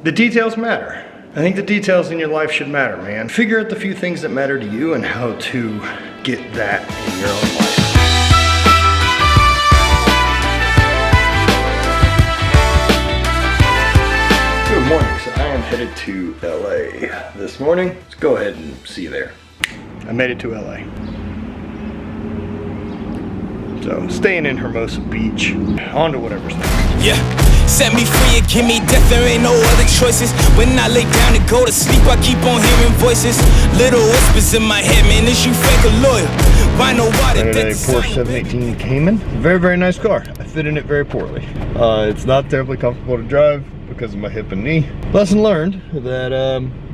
The details matter. I think the details in your life should matter, man. Figure out the few things that matter to you and how to get that in your own life. Good morning. So I am headed to LA this morning. Let's go ahead and see you there. I made it to LA. So staying in Hermosa Beach, on to whatever's next. Yeah, set me free and give me death, there ain't no other choices. When I lay down and go to sleep, I keep on hearing voices. Little whispers in my head, man, is you fake or loyal? Why no water? And a Porsche 718 Cayman. Very, very nice car. I fit in it very poorly. It's not terribly comfortable to drive because of my hip and knee. Lesson learned that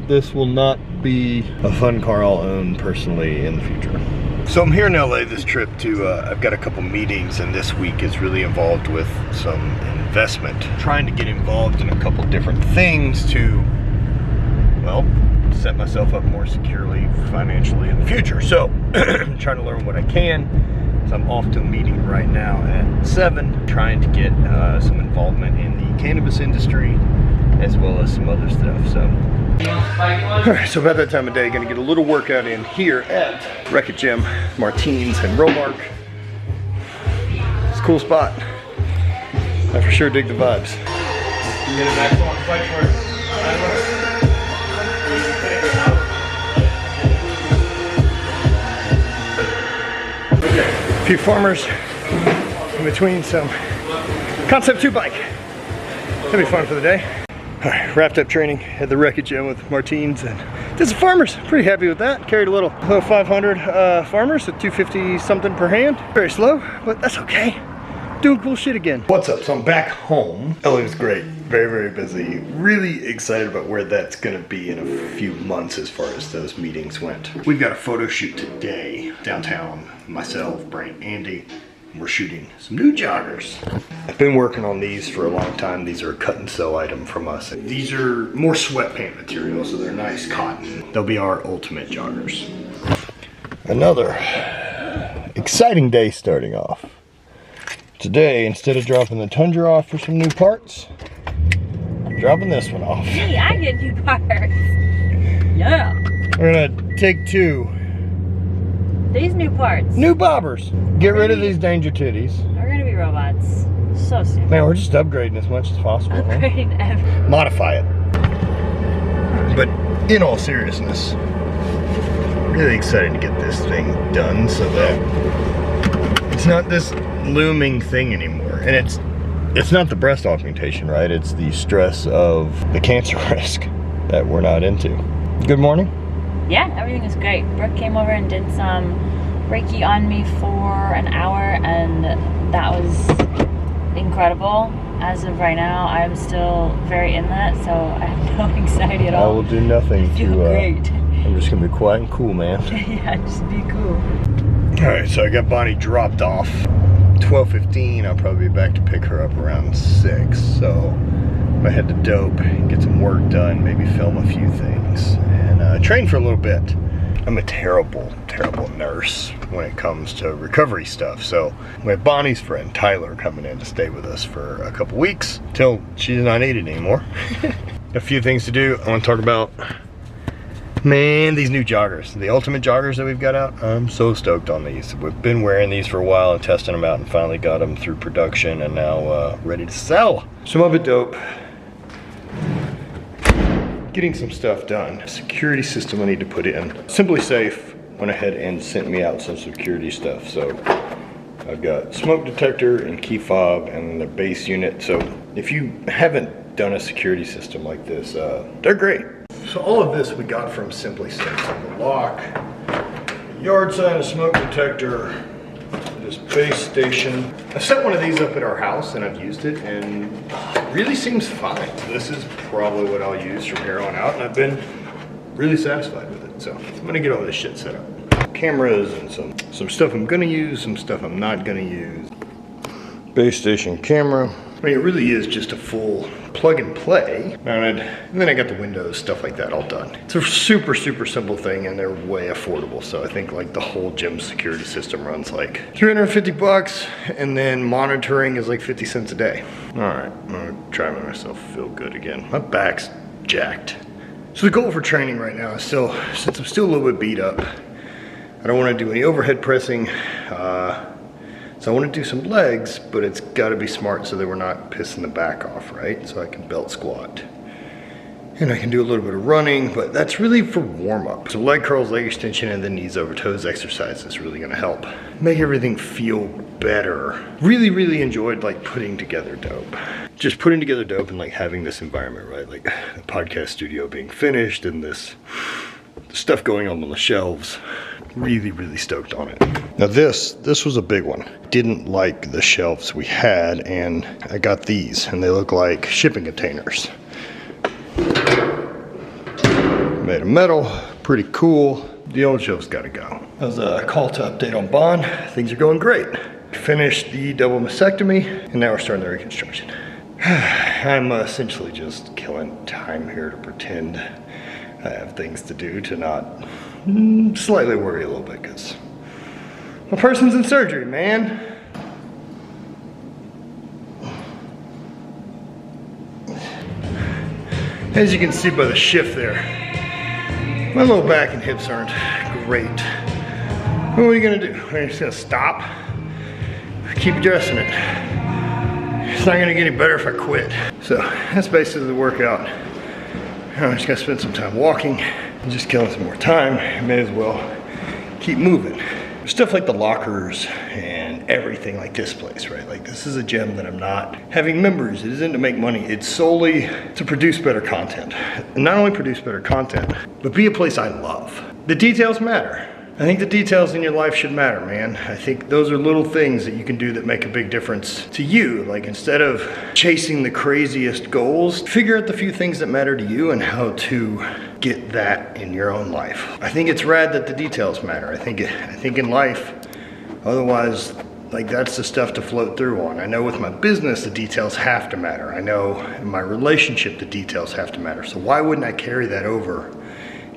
this will not be a fun car I'll own personally in the future. So I'm here in LA this trip to, I've got a couple meetings, and this week is really involved with some investment. Trying to get involved in a couple different things to, well, set myself up more securely financially in the future. So I'm trying to learn what I can. So I'm off to a meeting right now at 7, trying to get some involvement in the cannabis industry as well as some other stuff. So. Alright, so about that time of day, gonna get a little workout in here at HVIII, Martinez, and Romark. It's a cool spot. I for sure dig the vibes. Get it back on, fight for it. Okay, a few farmers in between some Concept 2 bike. That'll be fun for the day. All right, wrapped up training at the HVIII with Martinez and did some farmers. Pretty happy with that. Carried a little 500 farmers at 250 something per hand. Very slow, but that's okay. Doing cool shit again. What's up? So I'm back home. LA was great. Very, very busy. Really excited about where that's gonna be in a few months as far as those meetings went. We've got a photo shoot today downtown. Myself, Bryce, Andy. We're shooting some new joggers. I've been working on these for a long time. These are a cut and sew item from us. These are more sweatpant material, so they're nice cotton. They'll be our ultimate joggers. Another exciting day starting off. Today, instead of dropping the Tundra off for some new parts, I'm dropping this one off. Hey, I get new parts. Yeah. We're gonna take 2. These new parts. New bobbers. Get rid of these danger titties. We're gonna be robots. So soon. Man, we're just upgrading as much as possible. Upgrading everything. Modify it. But in all seriousness, really excited to get this thing done so that it's not this looming thing anymore. And it's not the breast augmentation, right? It's the stress of the cancer risk that we're not into. Good morning. Yeah, everything is great. Brooke came over and did some Reiki on me for an hour, and that was incredible. As of right now, I'm still very in that, so I have no anxiety at all. I will do nothing I feel great. I'm just gonna be quiet and cool, man. Yeah, just be cool. All right, so I got Bonnie dropped off. 12:15, I'll probably be back to pick her up around 6. So I head to Dope, get some work done, maybe film a few things, and train for a little bit. I'm a terrible, terrible nurse when it comes to recovery stuff. So we have Bonnie's friend Tyler coming in to stay with us for a couple weeks till she's not needed anymore. A few things to do. I want to talk about, man, these new joggers, the ultimate joggers that we've got out. I'm so stoked on these. We've been wearing these for a while and testing them out, and finally got them through production and now ready to sell. Some of it dope. Getting some stuff done. Security system I need to put in. Simply Safe went ahead and sent me out some security stuff. So I've got smoke detector and key fob and the base unit. So if you haven't done a security system like this, they're great. So all of this we got from Simply Safe. So the lock, the yard sign, a smoke detector, this base station. I set one of these up at our house and I've used it and it really seems fine. This is probably what I'll use from here on out, and I've been really satisfied with it. So I'm gonna get all this shit set up. Cameras and some stuff I'm gonna use, some stuff I'm not gonna use. Base station camera, I mean, it really is just a full plug and play mounted, and then I got the windows, stuff like that all done. It's a super, super simple thing, and they're way affordable. So I think like the whole gym security system runs like 350 bucks, and then monitoring is like 50 cents a day. All right, I'm gonna try to make myself feel good again. My back's jacked. So the goal for training right now is still, since I'm still a little bit beat up, I don't want to do any overhead pressing. So I want to do some legs, but it's got to be smart so that we're not pissing the back off, right? So I can belt squat. And I can do a little bit of running, but that's really for warm up. So leg curls, leg extension, and then knees over toes exercise is really gonna help make everything feel better. Really, really enjoyed like putting together dope. Just putting together dope and like having this environment, right? Like the podcast studio being finished and this stuff going on the shelves. Really, really stoked on it. Now this was a big one. Didn't like the shelves we had, and I got these, and they look like shipping containers. Made of metal, pretty cool. The old shelves gotta go. That was a call to update on Bond. Things are going great. Finished the double mastectomy, and now we're starting the reconstruction. I'm essentially just killing time here to pretend I have things to do to not slightly worry a little bit, because my person's in surgery, man. As you can see by the shift there, my low back and hips aren't great. What are you gonna do? Are you just gonna stop? Keep addressing it. It's not gonna get any better if I quit. So that's basically the workout. I'm just gonna spend some time walking and just killing some more time. May as well keep moving. Stuff like the lockers and everything like this place, right? Like this is a gym that I'm not having members. It isn't to make money. It's solely to produce better content. And not only produce better content, but be a place I love. The details matter. I think the details in your life should matter, man. I think those are little things that you can do that make a big difference to you. Like instead of chasing the craziest goals, figure out the few things that matter to you and how to get that in your own life. I think it's rad that the details matter. I think in life, otherwise, like that's the stuff to float through on. I know with my business, the details have to matter. I know in my relationship, the details have to matter. So why wouldn't I carry that over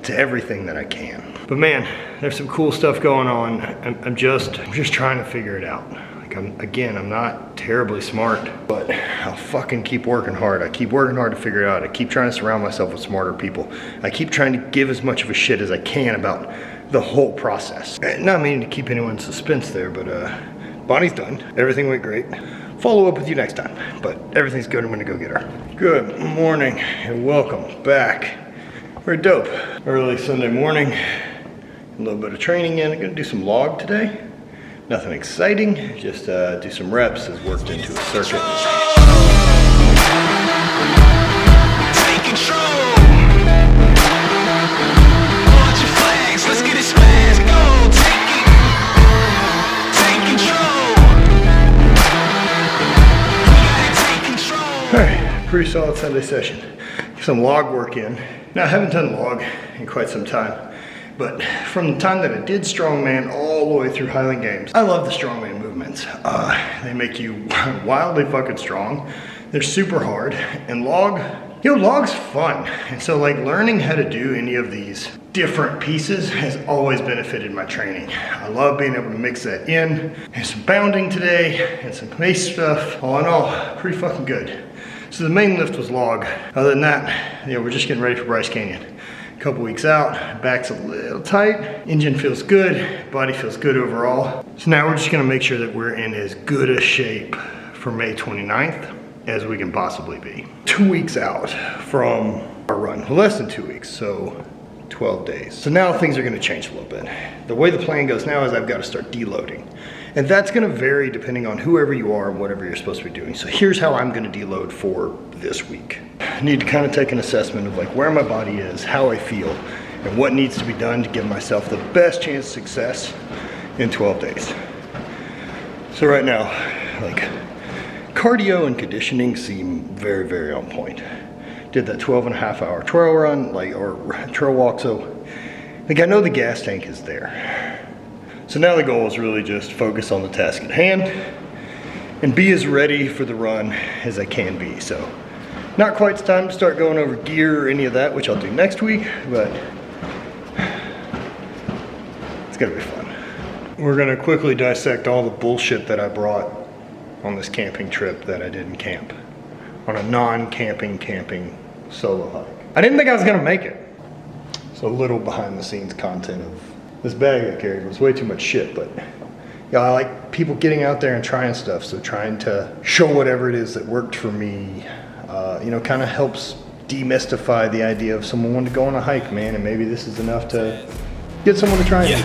to everything that I can? But man, there's some cool stuff going on. I'm just trying to figure it out. Like I'm not terribly smart, but I'll fucking keep working hard. I keep working hard to figure it out. I keep trying to surround myself with smarter people. I keep trying to give as much of a shit as I can about the whole process. Not meaning to keep anyone in suspense there, but Bonnie's done. Everything went great. Follow up with you next time, but everything's good. I'm gonna go get her. Good morning and welcome back. We're dope. Early Sunday morning. A little bit of training in. I'm gonna do some log today. Nothing exciting, just do some reps as worked into a circuit. Take control. Launch your flags, let's get it smashed. Go, take control. Take control. All right, pretty solid Sunday session. Get some log work in. Now I haven't done log in quite some time. But from the time that I did strongman all the way through Highland Games, I love the strongman movements. They make you wildly fucking strong. They're super hard, and log's fun. And so like learning how to do any of these different pieces has always benefited my training. I love being able to mix that in. And some bounding today, and some mace stuff. All in all, pretty fucking good. So the main lift was log. Other than that, we're just getting ready for Bryce Canyon. Couple weeks out, back's a little tight, engine feels good, body feels good overall. So now we're just gonna make sure that we're in as good a shape for May 29th as we can possibly be. 2 weeks out from our run, less than 2 weeks, so 12 days. So now things are gonna change a little bit. The way the plan goes now is I've gotta start deloading. And that's gonna vary depending on whoever you are and whatever you're supposed to be doing. So here's how I'm gonna deload for this week. I need to kind of take an assessment of like where my body is, how I feel, and what needs to be done to give myself the best chance of success in 12 days. So right now, like cardio and conditioning seem very, very on point. Did that 12.5 hour trail run, or trail walk, so like I know the gas tank is there. So now the goal is really just focus on the task at hand and be as ready for the run as I can be. So not quite time to start going over gear or any of that, which I'll do next week, but it's gonna be fun. We're gonna quickly dissect all the bullshit that I brought on this camping trip that I didn't camp, on a non-camping solo hike. I didn't think I was gonna make it. So a little behind the scenes content of this bag I carried was way too much shit, but yeah, I like people getting out there and trying stuff. So trying to show whatever it is that worked for me, you know, kind of helps demystify the idea of someone wanting to go on a hike, man, and maybe this is enough to get someone to try it.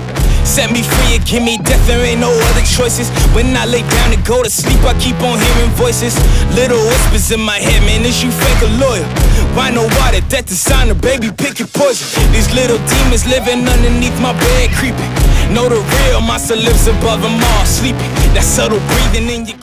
Set me free and give me death, there ain't no other choices. When I lay down to go to sleep, I keep on hearing voices. Little whispers in my head, man, is you fake or loyal? Why no water, death designer, baby, pick your poison. These little demons living underneath my bed, creeping. Know the real monster lives above them all, sleeping. That subtle breathing in your